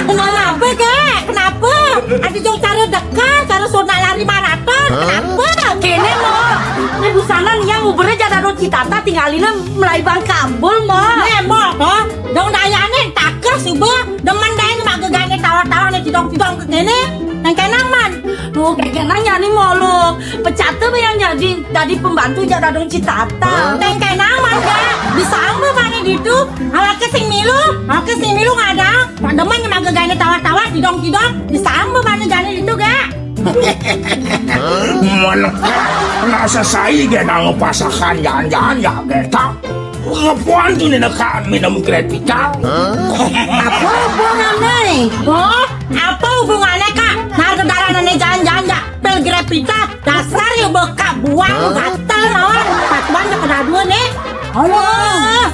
Kenapa kek? Kenapa? Ada jauh cara dekat, cara sunat lari maraton. Kenapa? Kene mo, ini busana nih yang ubernya jada don citata tinggalin mulai bang kabul mo. Mo, kok? Dong dayane takah sih bu. Demen dayan mak gegane tawa-tawa nih tidong-tidong ke kene. Nang kenang man. Tuh kayak nanya nih mau lu pecata yang jadi pembantu jada don citata. Nang kenang man kek. Bisa apa mana gitu? Awak ke sing milu nggak ada. Pak demen mak gegane tawa-tawa tidong-tidong. Bisa apa mana gane itu kek? Mana nasa saya gana ngepasakan jangan-jangan ya kita ngapuan tuh nih nak minum kretika. Apa hubungannya nih? Oh, apa hubungannya kak? Harga darah nenek jangan-jangan ya pelgrepita dasar ya bekak buang gatel nawan. Patuan ya kena dua nih. Allah.